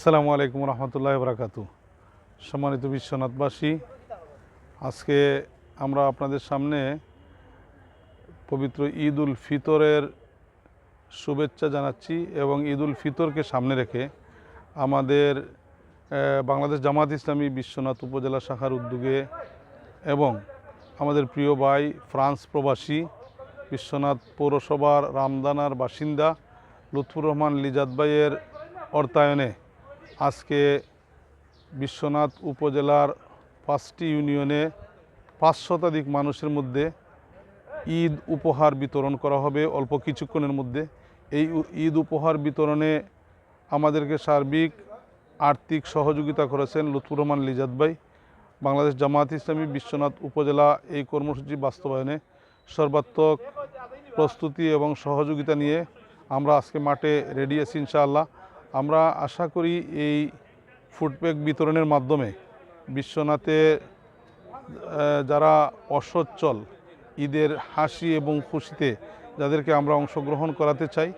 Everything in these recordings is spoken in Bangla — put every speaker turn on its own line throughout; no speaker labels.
আসসালামু আলাইকুম রহমতুল্লাহ বরকাতু। সম্মানিত বিশ্বনাথবাসী, আজকে আমরা আপনাদের সামনে পবিত্র ঈদ উল ফিতরের শুভেচ্ছা জানাচ্ছি এবং ঈদ উল ফিতরকে সামনে রেখে আমাদের বাংলাদেশ জামাত ইসলামী বিশ্বনাথ উপজেলা শাখার উদ্যোগে এবং আমাদের প্রিয় ভাই ফ্রান্স প্রবাসী বিশ্বনাথ পৌরসভার রামদানার বাসিন্দা লুৎফুর রহমান লিজাত ভাইয়ের অর্থায়নে আজকে বিশ্বনাথ উপজেলার 5টি ইউনিয়নে 5 শতাধিক মানুষের মধ্যে ঈদ উপহার বিতরণ করা হবে অল্প কিছুক্ষণের মধ্যে। এই ঈদ উপহার বিতরণে আমাদেরকে সার্বিক আর্থিক সহযোগিতা করেছেন লুৎফুর রহমান লিজাত ভাই। বাংলাদেশ জামাত ইসলামী বিশ্বনাথ উপজেলা এই কর্মসূচি বাস্তবায়নে সর্বাত্মক প্রস্তুতি এবং সহযোগিতা নিয়ে আমরা আজকে মাঠে রেডি আছি ইনশাআল্লাহ। আমরা আশা করি এই ফুডপ্যাক বিতরণের মাধ্যমে বিশ্বনাথে যারা অসচ্ছল ঈদের হাসি এবং খুশিতে যাদেরকে আমরা অংশগ্রহণ করাতে চাই,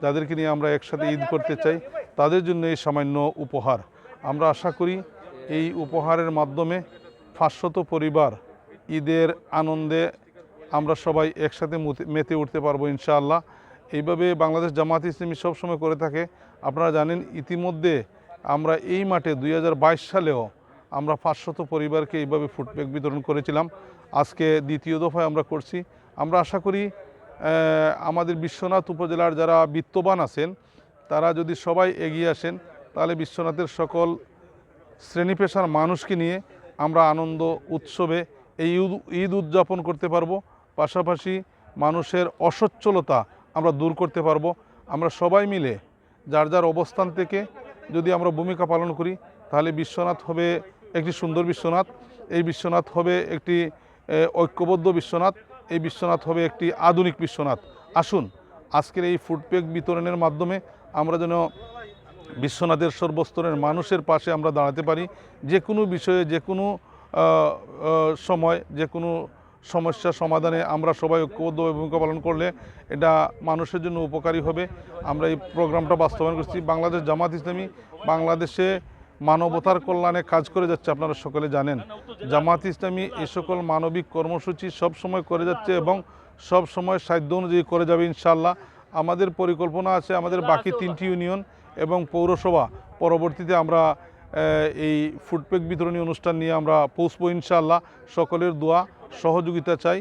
যাদেরকে নিয়ে আমরা একসাথে ঈদ করতে চাই, তাদের জন্য এই সামান্য উপহার। আমরা আশা করি এই উপহারের মাধ্যমে 500 পরিবার ঈদের আনন্দে আমরা সবাই একসাথে মেতে উঠতে পারবো ইনশাআল্লাহ। এইভাবে বাংলাদেশ জামাত ইসলামী সবসময় করে থাকে। আপনারা জানেন ইতিমধ্যে আমরা এই মাঠে 2022 সালেও আমরা 500 পরিবারকে এইভাবে ফুডপ্যাক বিতরণ করেছিলাম। আজকে দ্বিতীয় দফায় আমরা করছি। আমরা আশা করি আমাদের বিশ্বনাথ উপজেলার যারা বিত্তবান আছেন তারা যদি সবাই এগিয়ে আসেন তাহলে বিশ্বনাথের সকল শ্রেণী পেশার মানুষকে নিয়ে আমরা আনন্দ উৎসবে এই ঈদ উদযাপন করতে পারবো। পাশাপাশি মানুষের অসচ্ছলতা আমরা দূর করতে পারবো। আমরা সবাই মিলে যার যার অবস্থান থেকে যদি আমরা ভূমিকা পালন করি তাহলে বিশ্বনাথ হবে একটি সুন্দর বিশ্বনাথ, এই বিশ্বনাথ হবে একটি ঐক্যবদ্ধ বিশ্বনাথ, এই বিশ্বনাথ হবে একটি আধুনিক বিশ্বনাথ। আসুন আজকের এই ফুডপ্যাক বিতরণের মাধ্যমে আমরা যেন বিশ্বনাথের সর্বস্তরের মানুষের পাশে আমরা দাঁড়াতে পারি। যে কোনো বিষয়ে, যে কোনো সময়, যে কোনো সমস্যা সমাধানে আমরা সবাই ঐক্যবদ্ধভাবে ভূমিকা পালন করলে এটা মানুষের জন্য উপকারী হবে। আমরা এই প্রোগ্রামটা বাস্তবায়ন করছি। বাংলাদেশ জামাত ইসলামী বাংলাদেশে মানবতার কল্যাণে কাজ করে যাচ্ছে। আপনারা সকলে জানেন জামাত ইসলামী এই সকল মানবিক কর্মসূচি সব সময় করে যাচ্ছে এবং সব সময় সাধ্য অনুযায়ী করে যাবে ইনশাআল্লাহ। আমাদের পরিকল্পনা আছে আমাদের বাকি 3টি ইউনিয়ন এবং পৌরসভা পরবর্তীতে আমরা এই ফুডপ্যাক বিতরণী অনুষ্ঠান নিয়ে আমরা পৌঁছবো ইনশাআল্লাহ। সকলের দোয়া সহযোগিতা চাই।